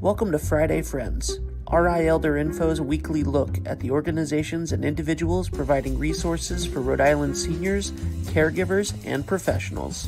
Welcome to Friday Friends, RI Elder Info's weekly look at the organizations and individuals providing resources for Rhode Island seniors, caregivers, and professionals.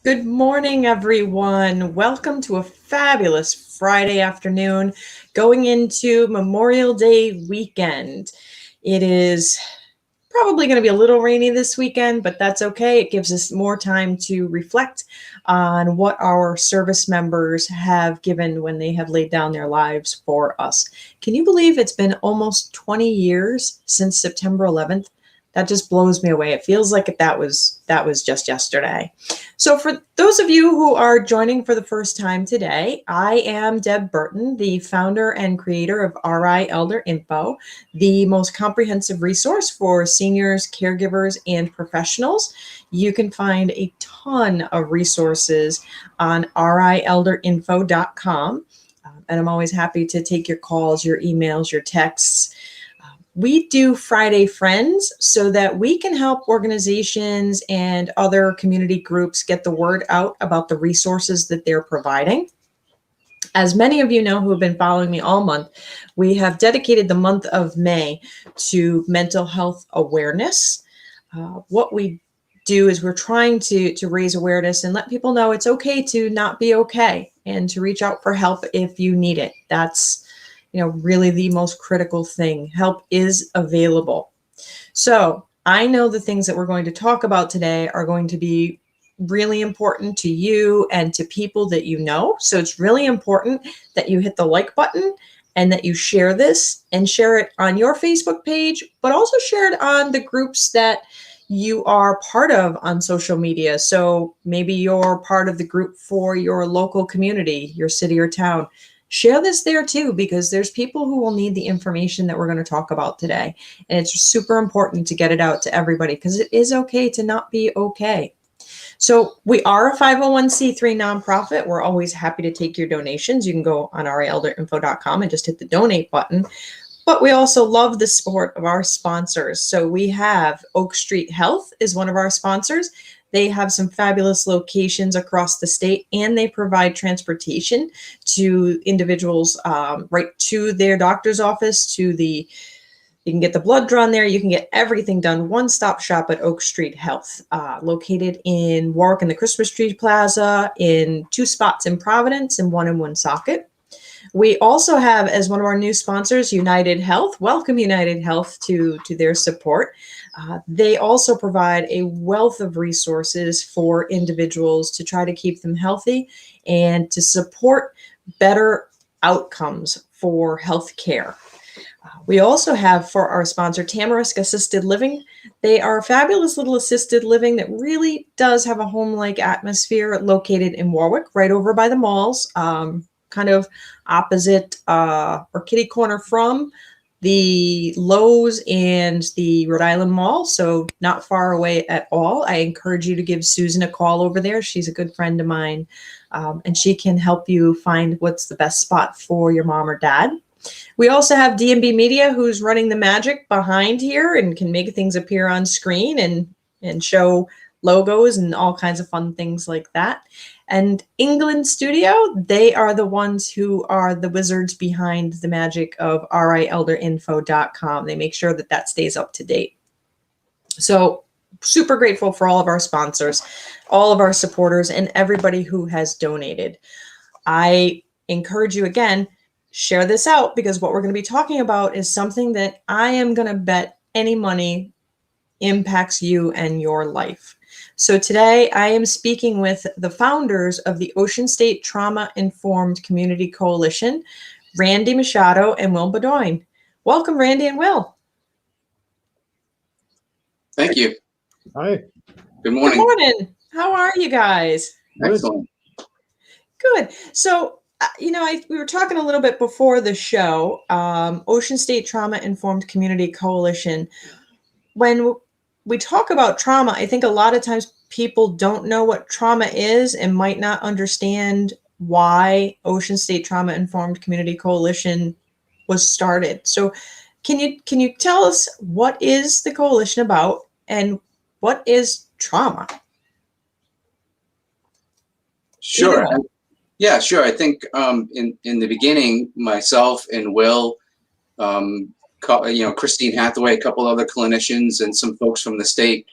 Good morning, everyone. Welcome to a fabulous Friday afternoon going into Memorial Day weekend. It is probably going to be a little rainy this weekend, but that's okay. It gives us more time to reflect on what our service members have given when they have laid down their lives for us. Can you believe it's been almost 20 years since September 11th? That just blows me away. It feels like that was just yesterday. So for those of you who are joining for the first time today, I am Deb Burton, the founder and creator of RI Elder Info, the most comprehensive resource for seniors, caregivers, and professionals. You can find a ton of resources on rielderinfo.com. And I'm always happy to take your calls, your emails, your texts. We do Friday Friends so that we can help organizations and other community groups get the word out about the resources that they're providing. As many of you know who have been following me all month, we have dedicated the month of May to mental health awareness. What we do is we're trying to raise awareness and let people know it's okay to not be okay and to reach out for help if you need it. That's really the most critical thing. Help is available. So I know the things that we're going to talk about today are going to be really important to you and to people that you know. So it's really important that you hit the like button and that you share this and share it on your Facebook page, but also share it on the groups that you are part of on social media. So maybe you're part of the group for your local community, your city or town. Share this there too, because there's people who will need the information that we're going to talk about today. And it's super important to get it out to everybody because it is okay to not be okay. So we are a 501c3 nonprofit. We're always happy to take your donations. You can go on rielderinfo.com and just hit the donate button. But we also love the support of our sponsors. So we have Oak Street Health is one of our sponsors. They have some fabulous locations across the state, and they provide transportation to individuals right to their doctor's office, you can get the blood drawn there. You can get everything done. One-stop shop at Oak Street Health, located in Warwick in the Christmas Tree Plaza, in 2 spots in Providence and 1 in Woonsocket. We also have, as one of our new sponsors, United Health. Welcome United Health to their support. They also provide a wealth of resources for individuals to try to keep them healthy and to support better outcomes for health care. We also have for our sponsor, Tamarisk Assisted Living. They are a fabulous little assisted living that really does have a home-like atmosphere, located in Warwick, right over by the malls, kind of opposite or kitty corner from the Lowe's and the Rhode Island Mall, so not far away at all. I encourage you to give Susan a call over there. She's a good friend of mine, and she can help you find what's the best spot for your mom or dad. We also have D&B Media, who's running the magic behind here and can make things appear on screen and show logos and all kinds of fun things like that. And England Studio, they are the ones who are the wizards behind the magic of rielderinfo.com. They make sure that stays up to date. So super grateful for all of our sponsors, all of our supporters, and everybody who has donated. I encourage you again, share this out, because what we're going to be talking about is something that I am going to bet any money impacts you and your life. So today I am speaking with the founders of the Ocean State Trauma Informed Community Coalition, Randy Machado and Will Bedoin. Welcome, Randy and Will. Thank you. Hi. Good morning. Good morning. How are you guys? Excellent. Good. So, we were talking a little bit before the show, Ocean State Trauma Informed Community Coalition. When we talk about trauma, I think a lot of times people don't know what trauma is and might not understand why Ocean State Trauma Informed Community Coalition was started. So can you tell us what is the coalition about and what is trauma? Sure. Yeah, sure. I think in the beginning, myself and Will, Christine Hathaway, a couple other clinicians, and some folks from the state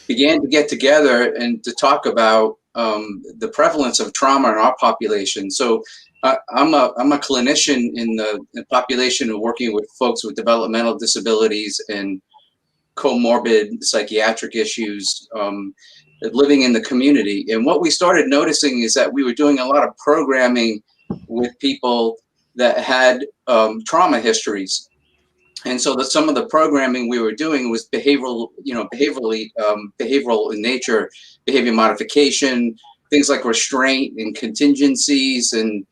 began to get together and to talk about the prevalence of trauma in our population. So I'm a clinician in the population of working with folks with developmental disabilities and comorbid psychiatric issues, living in the community. And what we started noticing is that we were doing a lot of programming with people that had trauma histories. And so some of the programming we were doing was behavioral in nature, behavior modification, things like restraint and contingencies. And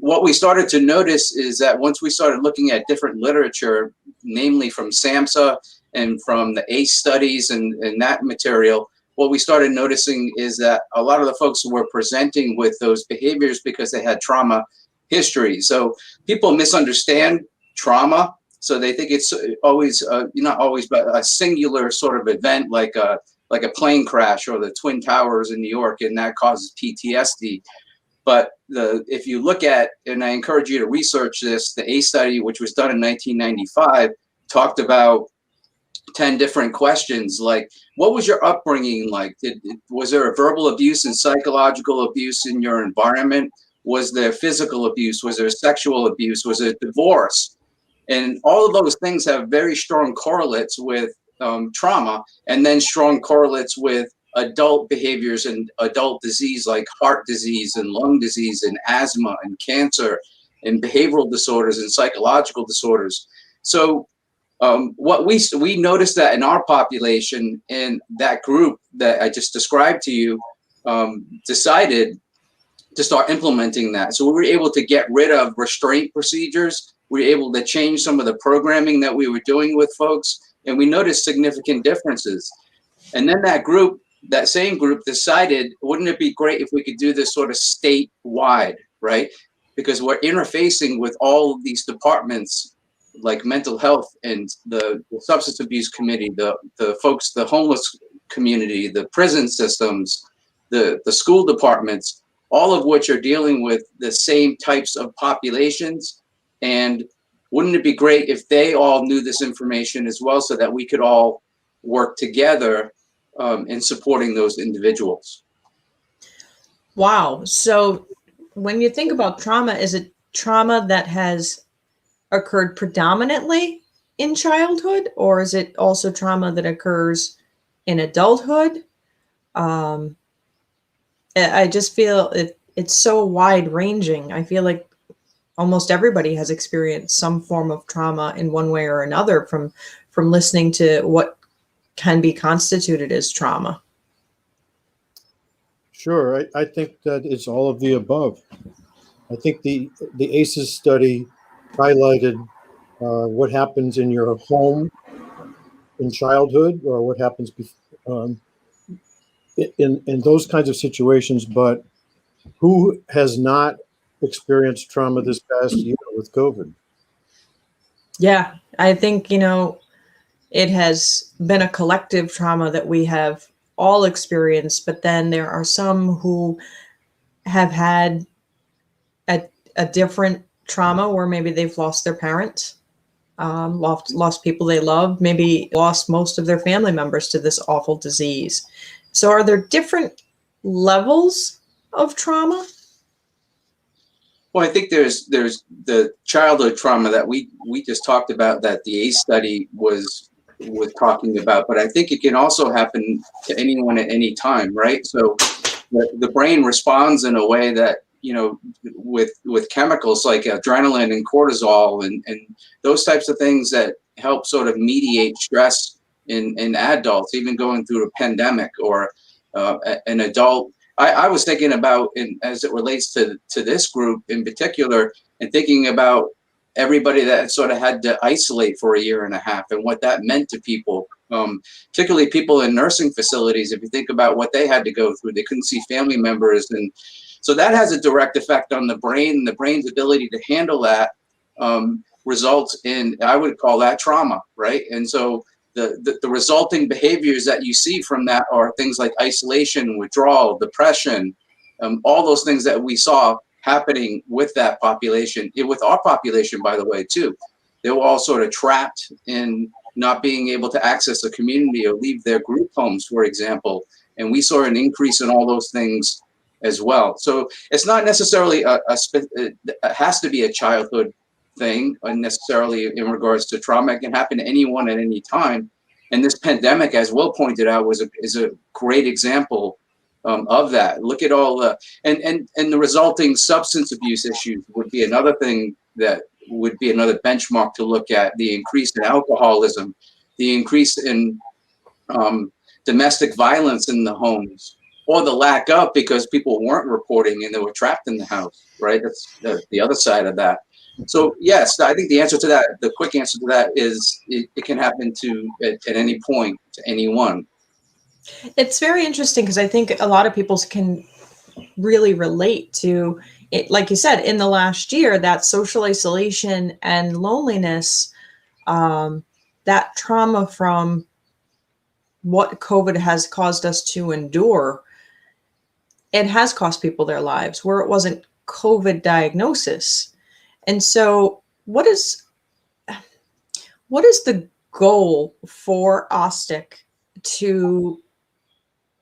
what we started to notice is that once we started looking at different literature, namely from SAMHSA and from the ACE studies and that material, what we started noticing is that a lot of the folks were presenting with those behaviors because they had trauma history. So people misunderstand trauma. So they think it's always, not always, but a singular sort of event like a plane crash or the Twin Towers in New York, and that causes PTSD. But if you look at, and I encourage you to research this, the ACE study, which was done in 1995, talked about 10 different questions like, what was your upbringing like? Was there a verbal abuse and psychological abuse in your environment? Was there physical abuse? Was there sexual abuse? Was there divorce? And all of those things have very strong correlates with trauma, and then strong correlates with adult behaviors and adult disease like heart disease and lung disease and asthma and cancer and behavioral disorders and psychological disorders. So what we noticed that in our population, and that group that I just described to you decided to start implementing that. So we were able to get rid of restraint procedures. We were able to change some of the programming that we were doing with folks, and we noticed significant differences. And then that same group decided, wouldn't it be great if we could do this sort of statewide, right? Because we're interfacing with all of these departments like mental health and the substance abuse committee, the folks, the homeless community, the prison systems, the school departments, all of which are dealing with the same types of populations. And wouldn't it be great if they all knew this information as well, so that we could all work together in supporting those individuals? Wow. So when you think about trauma, is it trauma that has occurred predominantly in childhood, or is it also trauma that occurs in adulthood? I just feel it's so wide ranging. I feel like almost everybody has experienced some form of trauma in one way or another from listening to what can be constituted as trauma. Sure, I think that it's all of the above. I think the ACEs study highlighted what happens in your home in childhood, or what happens in those kinds of situations, but who has not experienced trauma this past year with COVID? Yeah, I think, it has been a collective trauma that we have all experienced, but then there are some who have had a different trauma where maybe they've lost their parents, lost people they love, maybe lost most of their family members to this awful disease. So are there different levels of trauma? Well, I think there's the childhood trauma that we just talked about, that the ACE study was talking about, but I think it can also happen to anyone at any time, right? So the brain responds in a way that, with chemicals like adrenaline and cortisol and those types of things that help sort of mediate stress in adults, even going through a pandemic or an adult. I was thinking about, as it relates to this group in particular, and thinking about everybody that sort of had to isolate for a year and a half and what that meant to people, particularly people in nursing facilities. If you think about what they had to go through, they couldn't see family members, and So that has a direct effect on the brain. The brain's ability to handle that results in, I would call that trauma, right? And so the resulting behaviors that you see from that are things like isolation, withdrawal, depression, all those things that we saw happening with that population, with our population, by the way, too. They were all sort of trapped in not being able to access a community or leave their group homes, for example. And we saw an increase in all those things as well. So it's not necessarily it has to be a childhood thing necessarily in regards to trauma. It can happen to anyone at any time. And this pandemic, as Will pointed out, is a great example of that. Look at all the and the resulting substance abuse issues would be another thing that would be another benchmark to look at. The increase in alcoholism, the increase in domestic violence in the homes, or the lack of, because people weren't reporting and they were trapped in the house, right? That's the other side of that. So yes, I think the answer to that, the quick answer to that is it can happen at any point to anyone. It's very interesting because I think a lot of people can really relate to it. Like you said, in the last year, that social isolation and loneliness, that trauma from what COVID has caused us to endure, it has cost people their lives where it wasn't COVID diagnosis. And so what is the goal for OSTICC to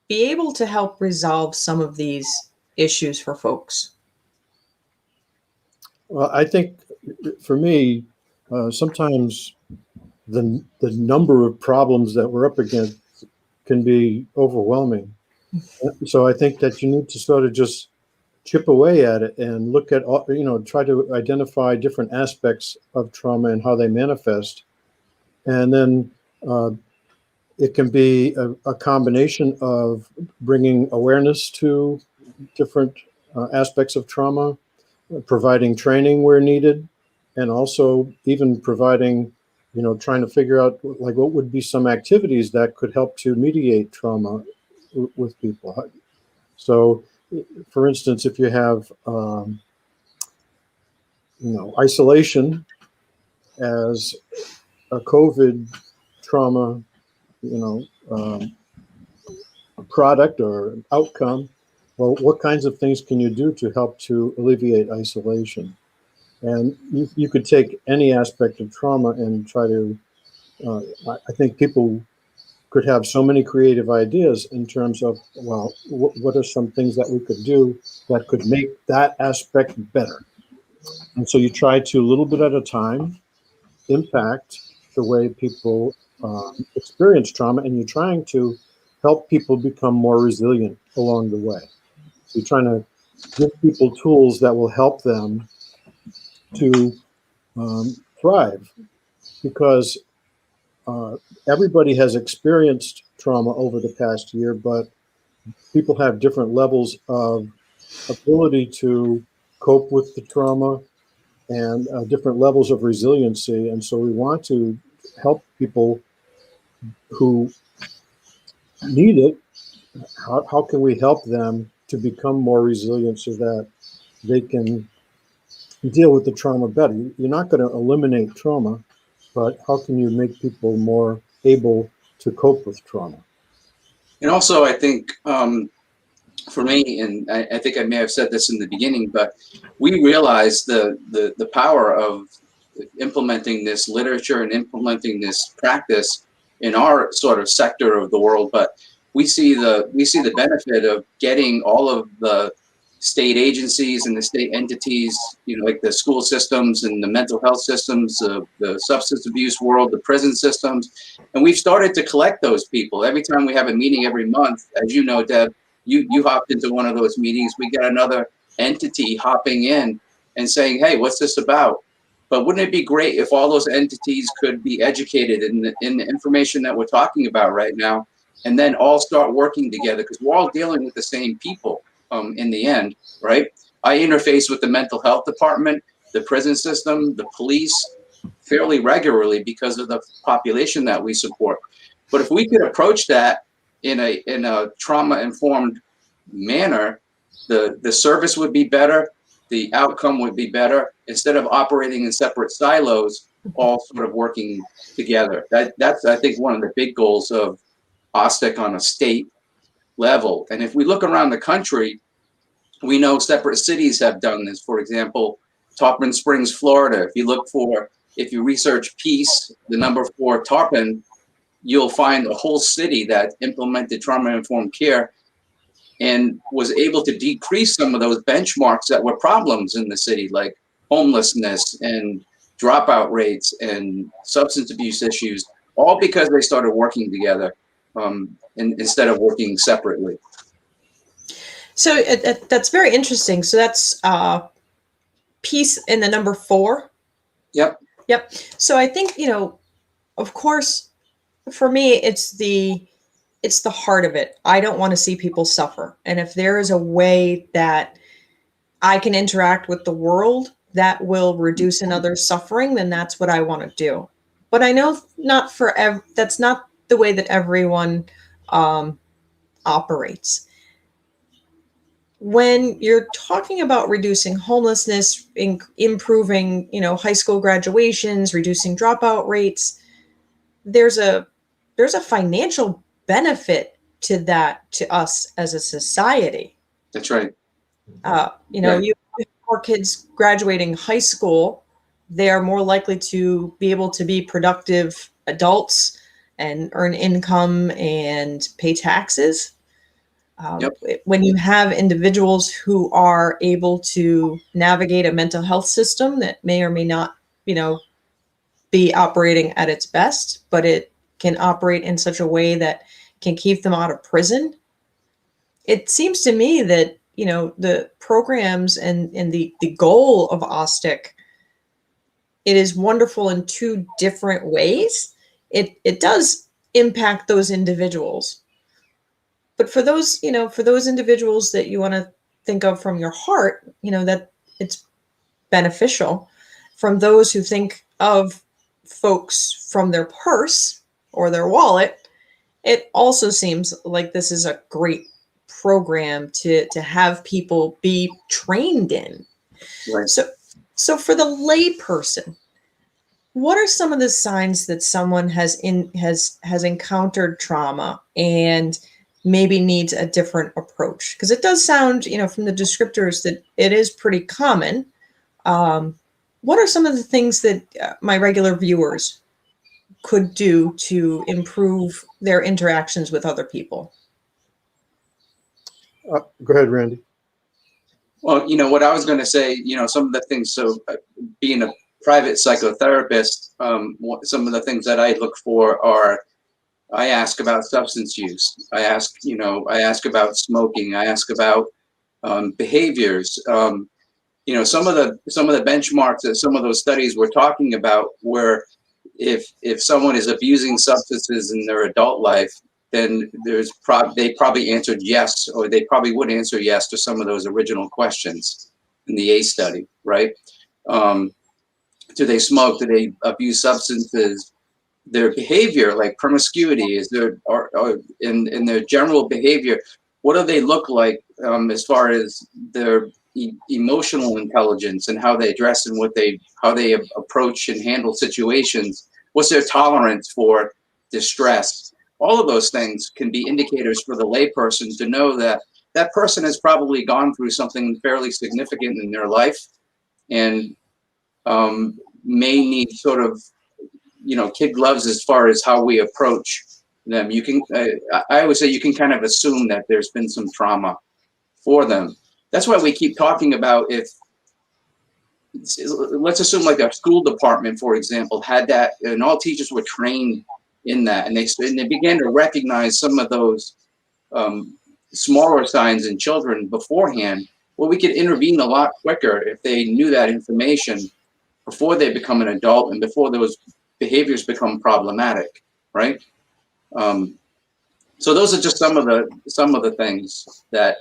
be able to help resolve some of these issues for folks? Well, I think for me, sometimes the number of problems that we're up against can be overwhelming. So I think that you need to sort of just chip away at it and look at, try to identify different aspects of trauma and how they manifest. And then it can be a combination of bringing awareness to different aspects of trauma, providing training where needed, and also even providing, trying to figure out like what would be some activities that could help to mediate trauma with people. So, for instance, if you have, isolation as a COVID trauma, product or outcome, well, what kinds of things can you do to help to alleviate isolation? And you could take any aspect of trauma and try to, I think people could have so many creative ideas in terms of, well, what are some things that we could do that could make that aspect better? And so you try to, a little bit at a time, impact the way people experience trauma, and you're trying to help people become more resilient along the way. So you're trying to give people tools that will help them to thrive, because everybody has experienced trauma over the past year, but people have different levels of ability to cope with the trauma and different levels of resiliency. And so we want to help people who need it. How can we help them to become more resilient so that they can deal with the trauma better? You're not going to eliminate trauma, but how can you make people more able to cope with trauma? And also, I think for me, and I think I may have said this in the beginning, but we realize the power of implementing this literature and implementing this practice in our sort of sector of the world. But we see the benefit of getting all of the state agencies and the state entities, like the school systems and the mental health systems, the substance abuse world, the prison systems. And we've started to collect those people. Every time we have a meeting every month, as you know, Deb, you hopped into one of those meetings, we get another entity hopping in and saying, hey, what's this about? But wouldn't it be great if all those entities could be educated in the information that we're talking about right now, and then all start working together, because we're all dealing with the same people in the end, right? I interface with the mental health department, the prison system, the police fairly regularly because of the population that we support. But if we could approach that in a trauma-informed manner, the service would be better, the outcome would be better, instead of operating in separate silos, all sort of working together. That's, I think, one of the big goals of OSTICC on a state level. And if we look around the country, we know separate cities have done this. For example, Tarpon Springs, Florida. If you research peace, the number for Tarpon, you'll find a whole city that implemented trauma-informed care and was able to decrease some of those benchmarks that were problems in the city, like homelessness and dropout rates and substance abuse issues, all because they started working together instead of working separately. So that's very interesting. So that's peace in the number 4. Yep. Yep. So I think, of course, for me, it's the heart of it. I don't want to see people suffer. And if there is a way that I can interact with the world that will reduce another's suffering, then that's what I want to do. But I know that's not the way that everyone operates. When you're talking about reducing homelessness, improving, high school graduations, reducing dropout rates, there's a financial benefit to that, to us as a society. That's right. Right. You have more kids graduating high school, they are more likely to be able to be productive adults and earn income and pay taxes. When you have individuals who are able to navigate a mental health system that may or may not, be operating at its best, but it can operate in such a way that can keep them out of prison. It seems to me that, the programs and the goal of OSTICC, it is wonderful in 2 different ways. It does impact those individuals. But for those, for those individuals that you want to think of from your heart, that it's beneficial. From those who think of folks from their purse or their wallet, it also seems like this is a great program to have people be trained in. Right. So for the lay person, what are some of the signs that someone has encountered trauma and maybe needs a different approach? Because it does sound, from the descriptors, that it is pretty common. What are some of the things that my regular viewers could do to improve their interactions with other people? Go ahead, Randy. Well, what I was going to say, some of the things, so being a private psychotherapist, some of the things that I look for are, I ask about substance use. I ask about smoking. I ask about behaviors. Some of the benchmarks that some of those studies were talking about were if someone is abusing substances in their adult life, then they probably answered yes, or they probably would answer yes to some of those original questions in the ACE study, right? Do they smoke? Do they abuse substances? Their behavior, like promiscuity, is there, or in their general behavior, what do they look like as far as their emotional intelligence and how they address and how they approach and handle situations? What's their tolerance for distress? All of those things can be indicators for the layperson to know that that person has probably gone through something fairly significant in their life and may need sort of, kid gloves as far as how we approach them. You can, I always say, you can kind of assume that there's been some trauma for them. That's why we keep talking about, let's assume like a school department, for example, had that, and all teachers were trained in that, and they began to recognize some of those smaller signs in children beforehand. Well, we could intervene a lot quicker if they knew that information before they become an adult and before those behaviors become problematic, right? So those are just some of the things that,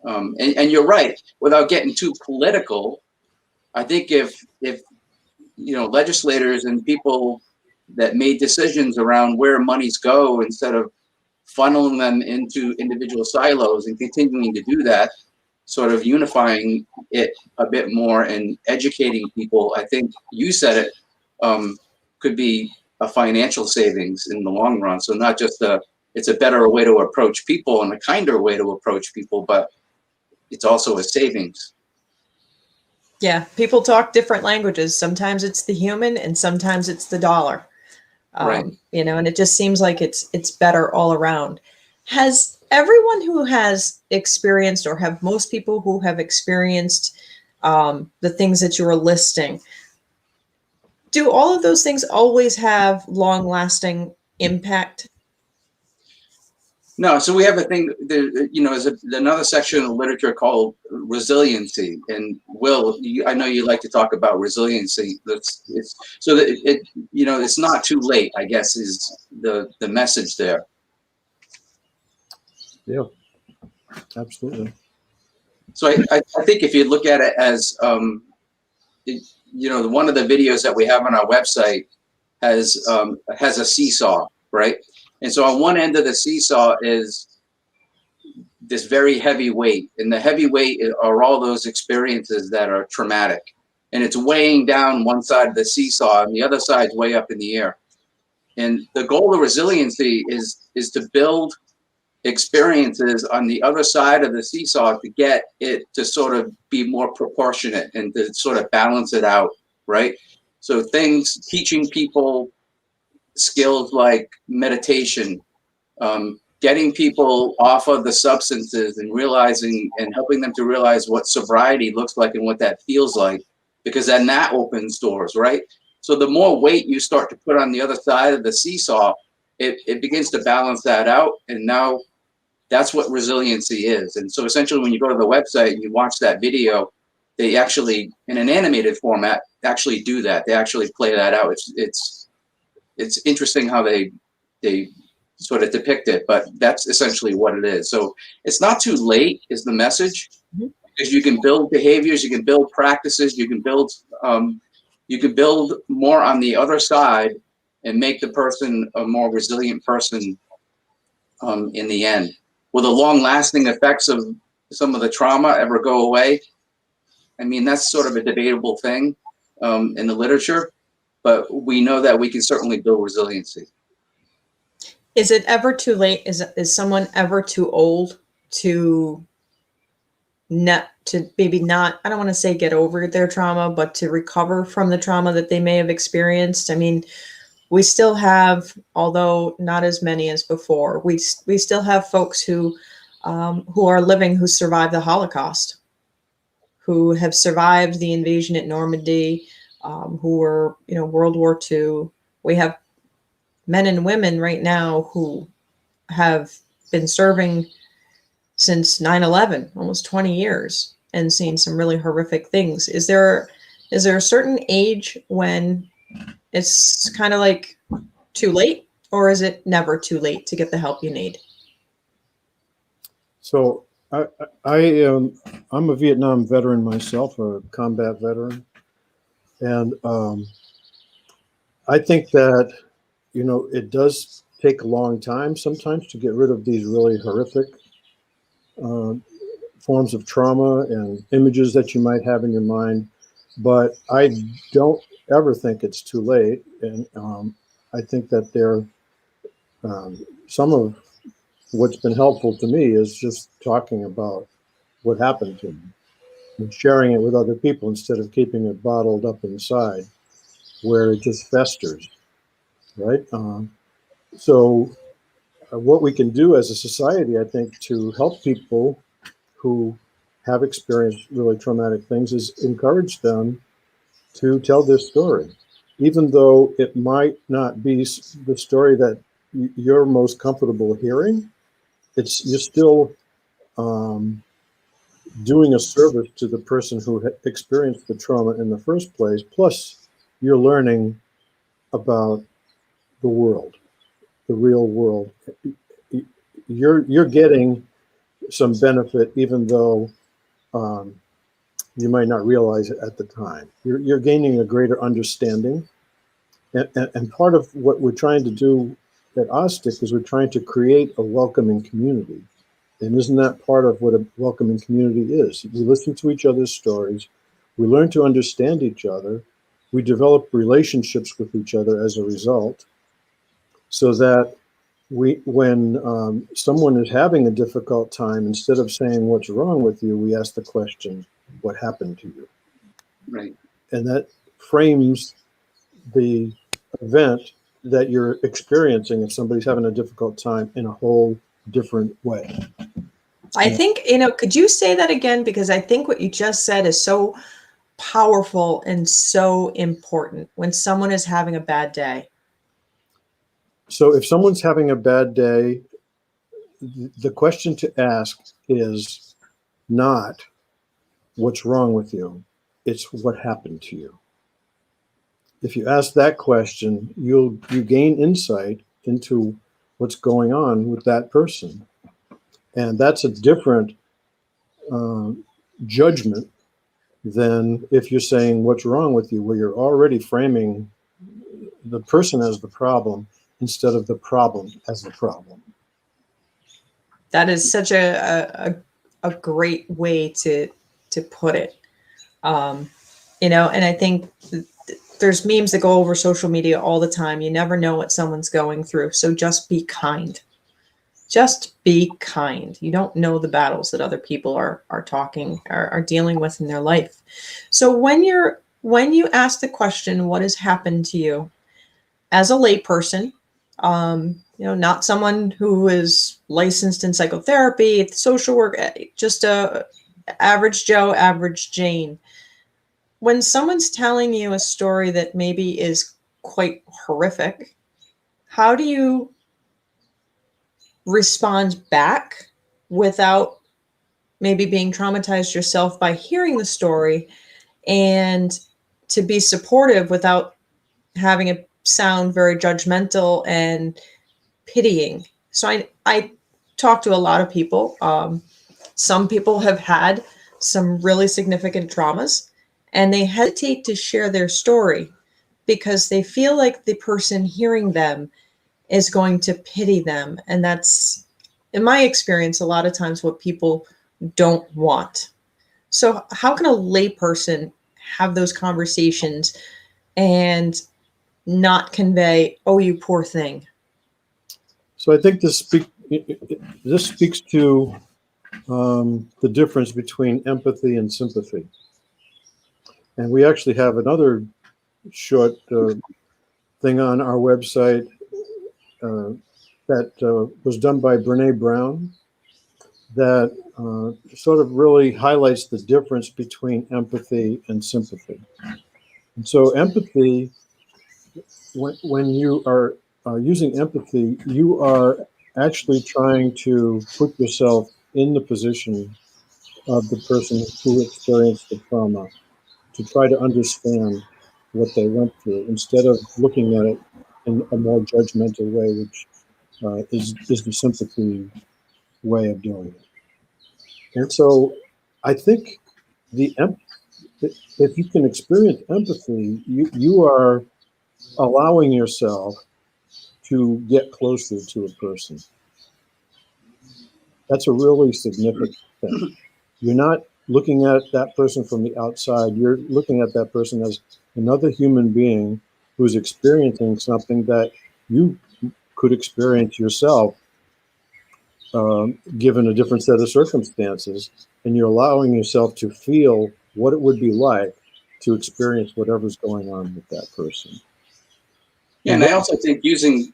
and you're right. Without getting too political, I think if legislators and people that made decisions around where monies go, instead of funneling them into individual silos and continuing to do that, sort of unifying it a bit more and educating people, I think you said it, could be a financial savings in the long run. So not just it's a better way to approach people and a kinder way to approach people, but it's also a savings. Yeah, people talk different languages. Sometimes it's the human and sometimes it's the dollar. Right. You know, and it just seems like it's better all around. Has everyone who has experienced, or have most people who have experienced the things that you were listing, do all of those things always have long-lasting impact? No, so we have a thing, there's another section of literature called resiliency. And Will, I know you like to talk about resiliency. So that it's not too late, I guess, is the message there. Yeah, absolutely. So I think if you look at it as, one of the videos that we have on our website has a seesaw, right? And so on one end of the seesaw is this very heavy weight, and the heavy weight are all those experiences that are traumatic, and it's weighing down one side of the seesaw, and the other side's way up in the air. And the goal of resiliency is to build experiences on the other side of the seesaw to get it to sort of be more proportionate and to sort of balance it out, right? So teaching people skills like meditation, getting people off of the substances and realizing and helping them to realize what sobriety looks like and what that feels like, because then that opens doors, right? So the more weight you start to put on the other side of the seesaw, it begins to balance that out. And now that's what resiliency is. And so essentially when you go to the website and you watch that video, they actually, in an animated format, actually do that. They actually play that out. It's interesting how they sort of depict it, but that's essentially what it is. So it's not too late is the message, because you can build behaviors, you can build practices, you can build more on the other side and make the person a more resilient person in the end. Will the long-lasting effects of some of the trauma ever go away? I mean, that's sort of a debatable thing in the literature, but we know that we can certainly build resiliency. Is it ever too late? Is someone ever too old to maybe not, I don't want to say get over their trauma, but to recover from the trauma that they may have experienced? I mean, we still have, although not as many as before, we still have folks who are living, who survived the Holocaust, who have survived the invasion at Normandy, who were, World War II. We have men and women right now who have been serving since 9/11, almost 20 years, and seen some really horrific things. Is there a certain age when it's kind of like too late, or is it never too late to get the help you need? So I'm a Vietnam veteran myself, a combat veteran, and I think that it does take a long time sometimes to get rid of these really horrific forms of trauma and images that you might have in your mind. But I don't ever think it's too late. And I think that some of what's been helpful to me is just talking about what happened to me and sharing it with other people instead of keeping it bottled up inside where it just festers. Right. So what we can do as a society, I think, to help people who have experienced really traumatic things is encourage them to tell their story, even though it might not be the story that you're most comfortable hearing. You're still doing a service to the person who experienced the trauma in the first place. Plus, you're learning about the world, the real world. You're getting some benefit, even though you might not realize it at the time. You're gaining a greater understanding, and part of what we're trying to do at OSTICC is we're trying to create a welcoming community And isn't that part of what a welcoming community is? We listen to each other's stories. We learn to understand each other. We develop relationships with each other as a result, so that when someone is having a difficult time, instead of saying, "What's wrong with you?" we ask the question, "What happened to you?" Right. And that frames the event that you're experiencing if somebody's having a difficult time in a whole different way. I think, could you say that again? Because I think what you just said is so powerful and so important when someone is having a bad day. So if someone's having a bad day, the question to ask is not what's wrong with you, it's what happened to you. If you ask that question, you gain insight into what's going on with that person. And that's a different judgment than if you're saying what's wrong with you, where you're already framing the person as the problem instead of the problem as the problem. That is such a great way to put it. And I think there's memes that go over social media all the time. You never know what someone's going through. So just be kind. Just be kind. You don't know the battles that other people are dealing with in their life. So when you ask the question, what has happened to you, as a layperson, not someone who is licensed in psychotherapy, social work, just a average Joe, average Jane. When someone's telling you a story that maybe is quite horrific, how do you respond back without maybe being traumatized yourself by hearing the story, and to be supportive without having it sound very judgmental and pitying? So I talk to a lot of people. Some people have had some really significant traumas, and they hesitate to share their story because they feel like the person hearing them is going to pity them. And that's, in my experience, a lot of times what people don't want. So how can a layperson have those conversations and not convey, "Oh, you poor thing"? So I think this speaks to the difference between empathy and sympathy. And we actually have another short thing on our website that was done by Brene Brown that sort of really highlights the difference between empathy and sympathy. And so empathy, when you are using empathy, you are actually trying to put yourself in the position of the person who experienced the trauma, to try to understand what they went through, instead of looking at it in a more judgmental way, which is the sympathy way of doing it. And so I think if you can experience empathy, you are allowing yourself to get closer to a person. That's a really significant thing. You're not looking at that person from the outside. You're looking at that person as another human being who's experiencing something that you could experience yourself, given a different set of circumstances. And you're allowing yourself to feel what it would be like to experience whatever's going on with that person. Yeah, and I also think using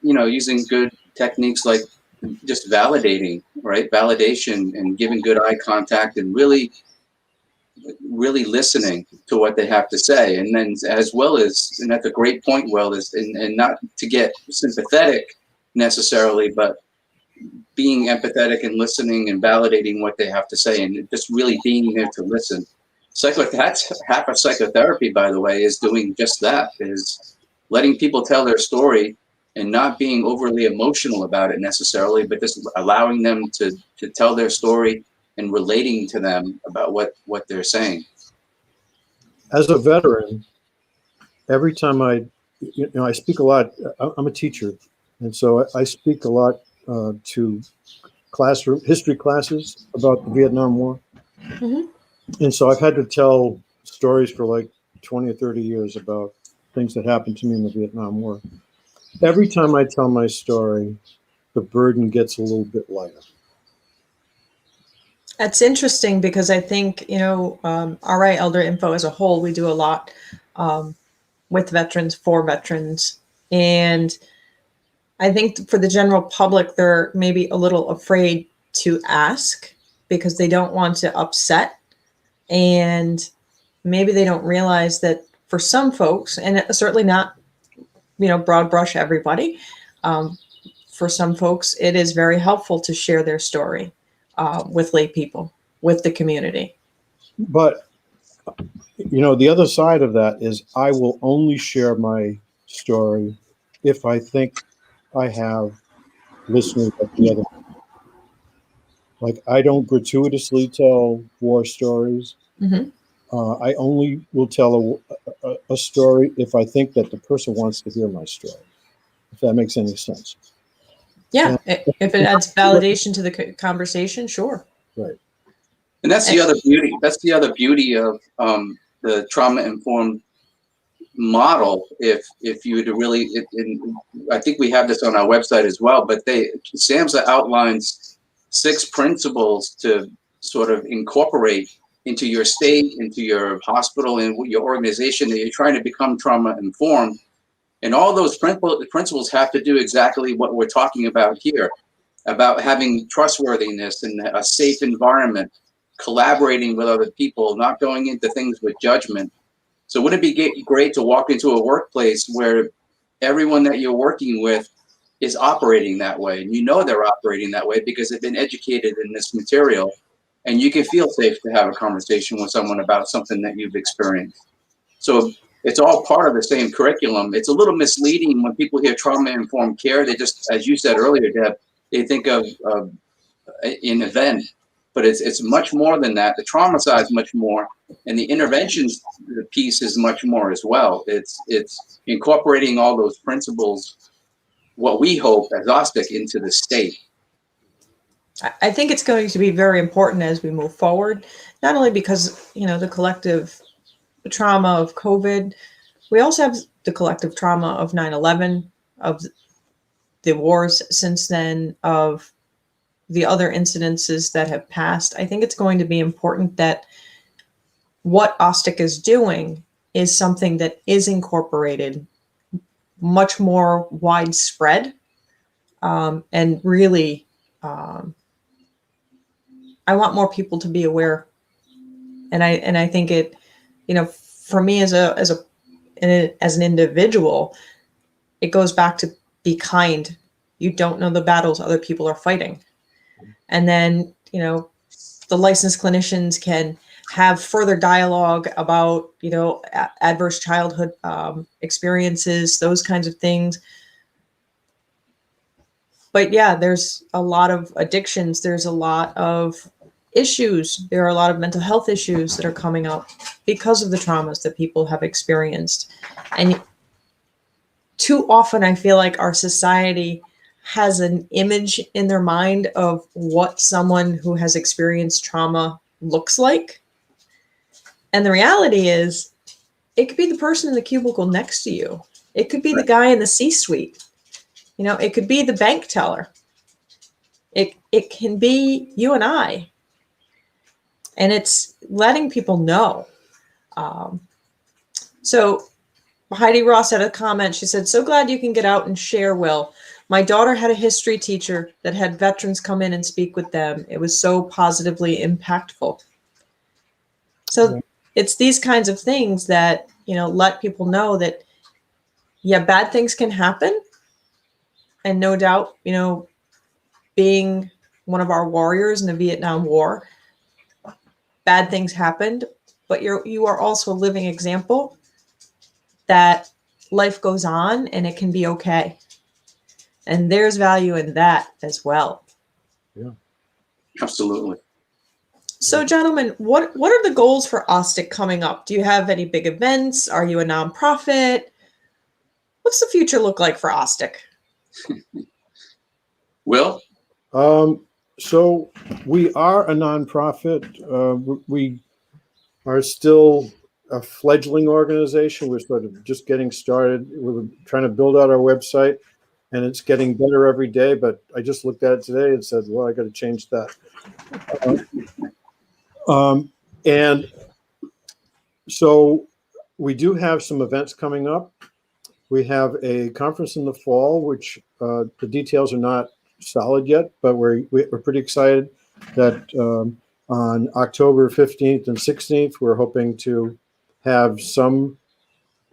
good techniques like just validating, right? Validation and giving good eye contact and really listening to what they have to say. And then as well as, and that's a great point, Will, is and not to get sympathetic necessarily, but being empathetic and listening and validating what they have to say and just really being there to listen. That's half of psychotherapy, by the way, is doing just that, is letting people tell their story and not being overly emotional about it necessarily, but just allowing them to tell their story and relating to them about what they're saying. As a veteran, every time I speak a lot, I'm a teacher, and so I speak a lot to classroom history classes about the Vietnam War. Mhm. And so I've had to tell stories for like 20 or 30 years about things that happened to me in the Vietnam War. Every time I tell my story, the burden gets a little bit lighter. That's interesting because I think, RI Elder Info as a whole, we do a lot with veterans, for veterans. And I think for the general public, they're maybe a little afraid to ask because they don't want to upset. And maybe they don't realize that for some folks, and certainly not, broad brush everybody, for some folks, it is very helpful to share their story with lay people, with the community. But, the other side of that is I will only share my story if I think I have listeners at the other. Like, I don't gratuitously tell war stories. Mm-hmm. I only will tell a story if I think that the person wants to hear my story, if that makes any sense. Yeah, if it adds validation to the conversation, sure. Right. And that's the other beauty. That's the other beauty of the trauma-informed model. If you were to really, I think we have this on our website as well, but SAMHSA outlines 6 principles to sort of incorporate into your state, into your hospital, and your organization that you're trying to become trauma-informed. And all those principles have to do exactly what we're talking about here, about having trustworthiness and a safe environment, collaborating with other people, not going into things with judgment. So wouldn't it be great to walk into a workplace where everyone that you're working with is operating that way, and they're operating that way because they've been educated in this material, and you can feel safe to have a conversation with someone about something that you've experienced. So it's all part of the same curriculum. It's a little misleading when people hear trauma-informed care. They just, as you said earlier, Deb, they think of an event, but it's much more than that. The trauma side is much more, and the interventions piece is much more as well. It's incorporating all those principles, what we hope as OSTICC, into the state. I think it's going to be very important as we move forward, not only because, the collective trauma of COVID, we also have the collective trauma of 9/11, of the wars since then, of the other incidences that have passed. I think it's going to be important that what OSTICC is doing is something that is incorporated much more widespread, and really, I want more people to be aware. And I think it, for me as an individual, it goes back to be kind. You don't know the battles other people are fighting. And then, the licensed clinicians can have further dialogue about, adverse childhood experiences, those kinds of things. But yeah, there's a lot of addictions. There's a lot of issues. There are a lot of mental health issues that are coming up because of the traumas that people have experienced. And too often I feel like our society has an image in their mind of what someone who has experienced trauma looks like. And the reality is, it could be the person in the cubicle next to you. It could be the guy in the C-suite. It could be the bank teller. It can be you and I. And it's letting people know. So Heidi Ross had a comment. She said, "So glad you can get out and share, Will. My daughter had a history teacher that had veterans come in and speak with them. It was so positively impactful." So it's these kinds of things that, let people know that, yeah, bad things can happen. And no doubt, being one of our warriors in the Vietnam War, bad things happened, but you are also a living example that life goes on and it can be okay. And there's value in that as well. Yeah, absolutely. So, gentlemen, what are the goals for OSTICC coming up? Do you have any big events? Are you a nonprofit? What's the future look like for OSTICC? Will? So we are a nonprofit. We are still a fledgling organization. We're sort of just getting started. We're trying to build out our website, and it's getting better every day. But I just looked at it today and said, well, I got to change that. And so we do have some events coming up. We have a conference in the fall, which the details are not solid yet, but we're pretty excited that on October 15th and 16th, we're hoping to have some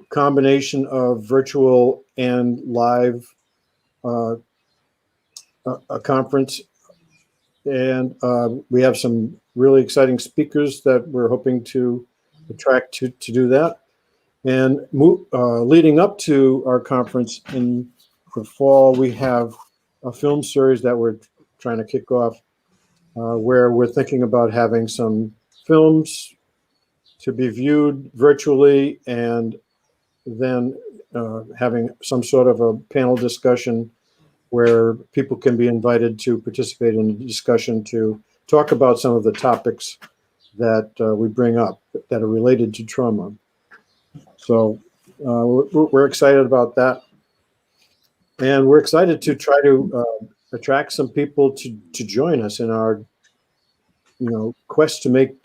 combination of virtual and live a conference. And we have some really exciting speakers that we're hoping to attract to do that. And leading up to our conference in the fall, we have a film series that we're trying to kick off where we're thinking about having some films to be viewed virtually and then having some sort of a panel discussion where people can be invited to participate in the discussion to talk about some of the topics that we bring up that are related to trauma. So we're excited about that. And we're excited to try to attract some people to join us in our, quest to make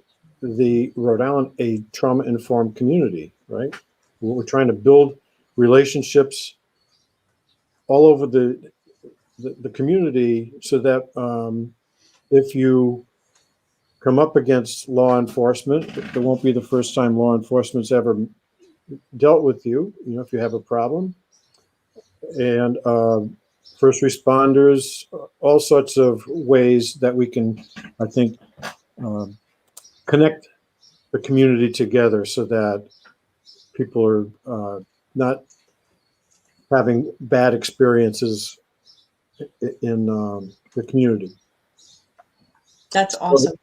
the Rhode Island a trauma-informed community, right? We're trying to build relationships all over the community so that if you come up against law enforcement, it won't be the first time law enforcement's ever dealt with you, if you have a problem. And first responders, all sorts of ways that we can, I think, connect the community together so that people are not having bad experiences in the community. That's awesome.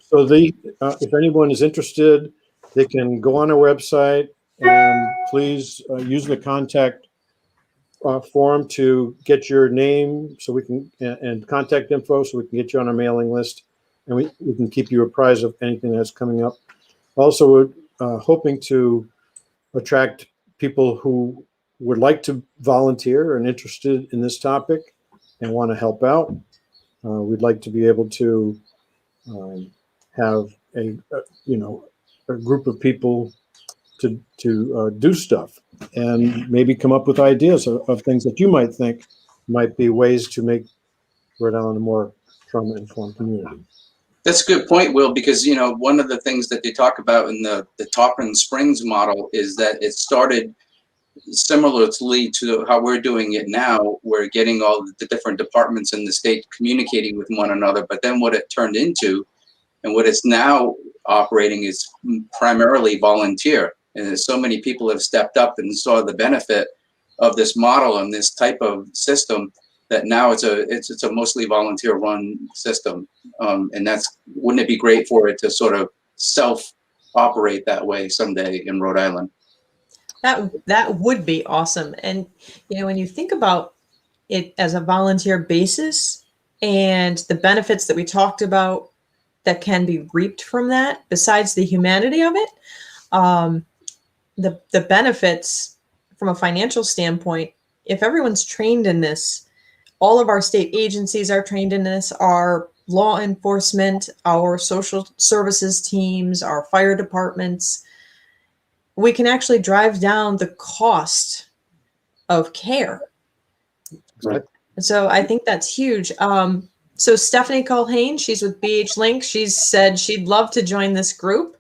So if anyone is interested, they can go on our website and please use the contact form to get your name so we can and contact info so we can get you on our mailing list and we can keep you apprised of anything that's coming up. Also, we're hoping to attract people who would like to volunteer and interested in this topic and want to help out. We'd like to be able to have a group of people to do stuff and maybe come up with ideas of things that you might think might be ways to make Rhode Island a more trauma-informed community. That's a good point, Will, because one of the things that they talk about in the Tarpon Springs model is that it started similarly to how we're doing it now. We're getting all the different departments in the state communicating with one another, but then what it turned into and what it's now operating is primarily volunteer. And so many people have stepped up and saw the benefit of this model and this type of system that now it's a mostly volunteer run system. And wouldn't it be great for it to sort of self-operate that way someday in Rhode Island? That would be awesome. And when you think about it as a volunteer basis and the benefits that we talked about that can be reaped from that, besides the humanity of it, the benefits from a financial standpoint, if everyone's trained in this, all of our state agencies are trained in this, our law enforcement, our social services teams, our fire departments, we can actually drive down the cost of care. Right. So I think that's huge. So Stephanie Culhane, she's with BH Link. She said she'd love to join this group.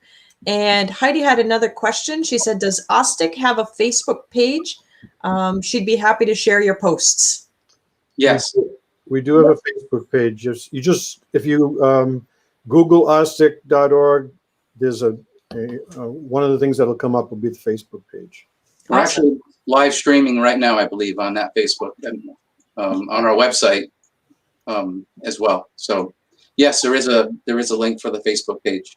And Heidi had another question. She said, does OSTICC have a Facebook page? She'd be happy to share your posts. Yes. We do have a Facebook page. If you Google OSTICC.org, there's one of the things that'll come up will be the Facebook page. We're actually live streaming right now, I believe, on that Facebook on our website as well. So yes, there is a link for the Facebook page.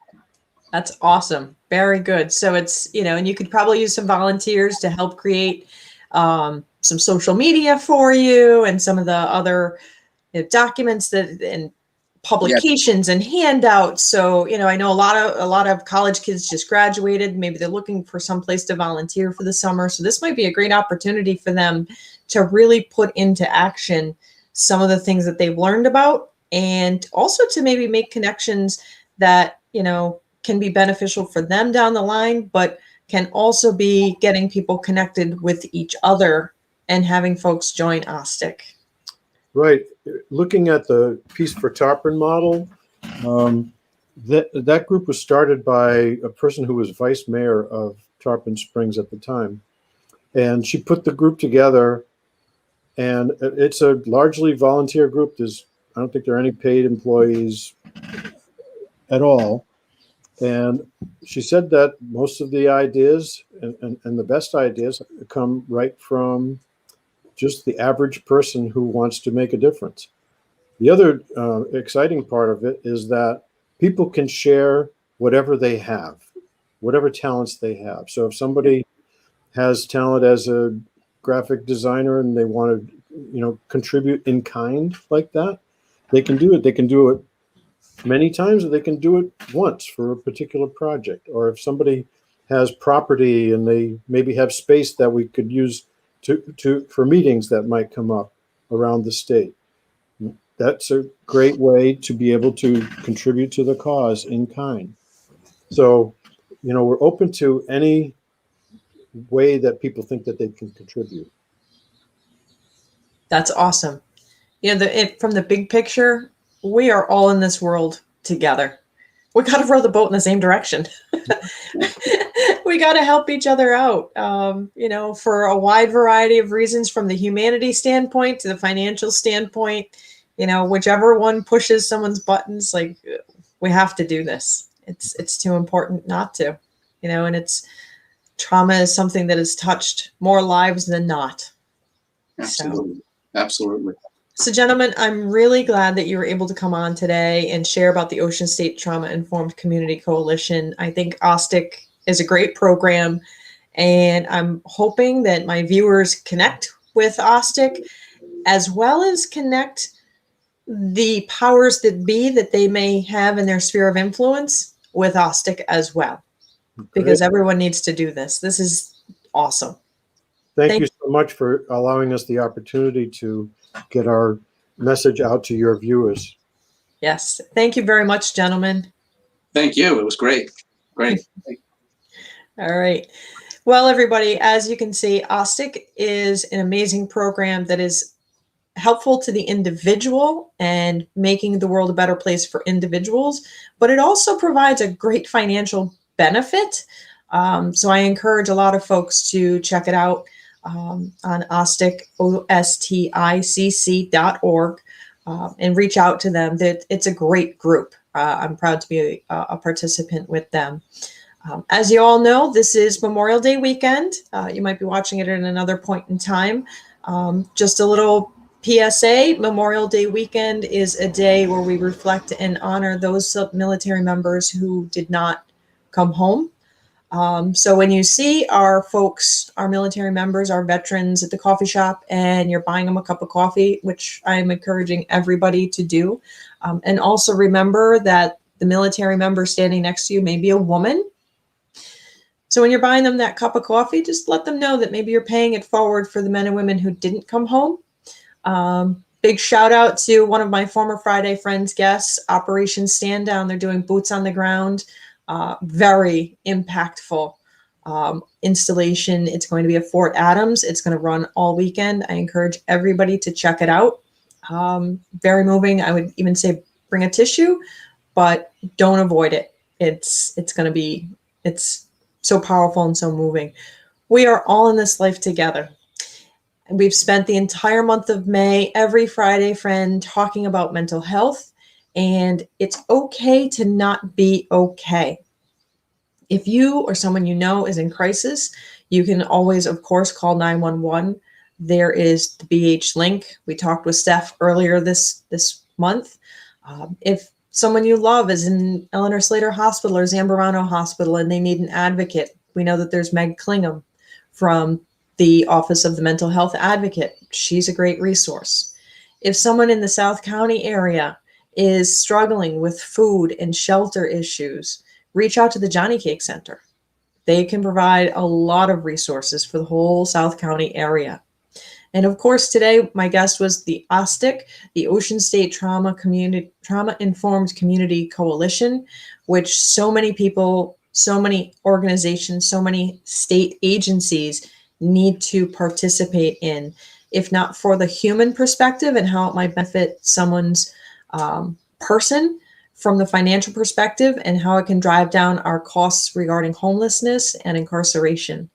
That's awesome. Very good. So it's, and you could probably use some volunteers to help create some social media for you and some of the other documents and publications and handouts. So, I know a lot of college kids just graduated. Maybe they're looking for some place to volunteer for the summer. So this might be a great opportunity for them to really put into action some of the things that they've learned about, and also to maybe make connections that, can be beneficial for them down the line, but can also be getting people connected with each other and having folks join OSTICC. Right. Looking at the Peace for Tarpon model, that group was started by a person who was vice mayor of Tarpon Springs at the time. And she put the group together, and it's a largely volunteer group. I don't think there are any paid employees at all. And she said that most of the ideas and the best ideas come right from just the average person who wants to make a difference. The other exciting part of it is that people can share whatever they have, whatever talents they have. So if somebody has talent as a graphic designer and they want to, contribute in kind like that, they can do it. They can do it many times, or they can do it once for a particular project. Or if somebody has property and they maybe have space that we could use for meetings that might come up around the state, that's a great way to be able to contribute to the cause in kind. So, we're open to any way that people think that they can contribute. That's awesome. From the big picture, we are all in this world together. We got to row the boat in the same direction. We got to help each other out, for a wide variety of reasons, from the humanity standpoint to the financial standpoint, whichever one pushes someone's buttons, like, we have to do this. It's too important not to, and trauma is something that has touched more lives than not. Absolutely. Absolutely. So, gentlemen, I'm really glad that you were able to come on today and share about the Ocean State Trauma Informed Community Coalition. I think OSTICC is a great program, and I'm hoping that my viewers connect with OSTICC, as well as connect the powers that be that they may have in their sphere of influence with OSTICC as well, because everyone needs to do this. This is awesome. Thank you so much for allowing us the opportunity to get our message out to your viewers. Yes. Thank you very much, gentlemen. Thank you. It was great. Great. All right. Well, everybody, as you can see, OSTICC is an amazing program that is helpful to the individual and making the world a better place for individuals, but it also provides a great financial benefit. So I encourage a lot of folks to check it out on OSTICC, OSTICC.org, and reach out to them. It's a great group. I'm proud to be a participant with them. As you all know, this is Memorial Day weekend. You might be watching it at another point in time. Just a little PSA, Memorial Day weekend is a day where we reflect and honor those military members who did not come home. So when you see our folks, our military members, our veterans at the coffee shop, and you're buying them a cup of coffee, which I'm encouraging everybody to do. And also remember that the military member standing next to you may be a woman. So when you're buying them that cup of coffee, just let them know that maybe you're paying it forward for the men and women who didn't come home. Big shout out to one of my former Friday Friends guests, Operation Stand Down. They're doing boots on the ground. Very impactful installation. It's going to be at Fort Adams. It's going to run all weekend. I encourage everybody to check it out. Very moving. I would even say bring a tissue, but don't avoid it. It's so powerful and so moving. We are all in this life together. And we've spent the entire month of May, every Friday Friend, talking about mental health. And it's okay to not be okay. If you or someone you know is in crisis, you can always, of course, call 911. There is the BH link. We talked with Steph earlier this month. If someone you love is in Eleanor Slater Hospital or Zambarano Hospital and they need an advocate, we know that there's Meg Klingham from the Office of the Mental Health Advocate. She's a great resource. If someone in the South County area is struggling with food and shelter issues, reach out to the Johnny Cake Center. They can provide a lot of resources for the whole South County area. And of course, today my guest was the OSTICC, the Ocean State Trauma Informed Community Coalition, which so many people, so many organizations, so many state agencies need to participate in, if not for the human perspective and how it might benefit someone's person, from the financial perspective and how it can drive down our costs regarding homelessness and incarceration.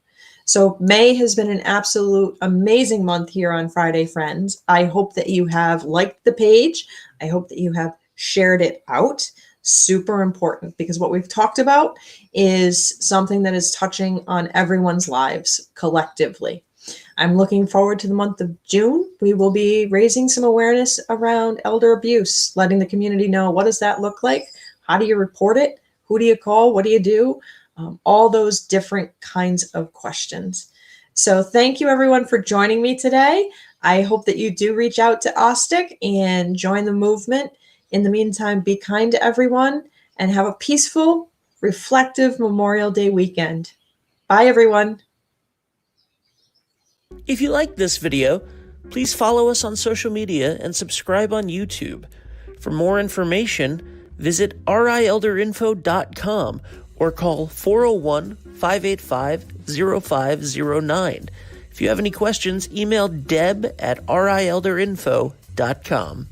So May has been an absolute amazing month here on Friday Friends. I hope that you have liked the page. I hope that you have shared it out. Super important, because what we've talked about is something that is touching on everyone's lives collectively. I'm looking forward to the month of June. We will be raising some awareness around elder abuse, letting the community know, what does that look like? How do you report it? Who do you call? What do you do? All those different kinds of questions. So thank you everyone for joining me today. I hope that you do reach out to OSTICC and join the movement. In the meantime, be kind to everyone and have a peaceful, reflective Memorial Day weekend. Bye everyone. If you liked this video, please follow us on social media and subscribe on YouTube. For more information, visit rielderinfo.com or call 401-585-0509. If you have any questions, email deb@rielderinfo.com.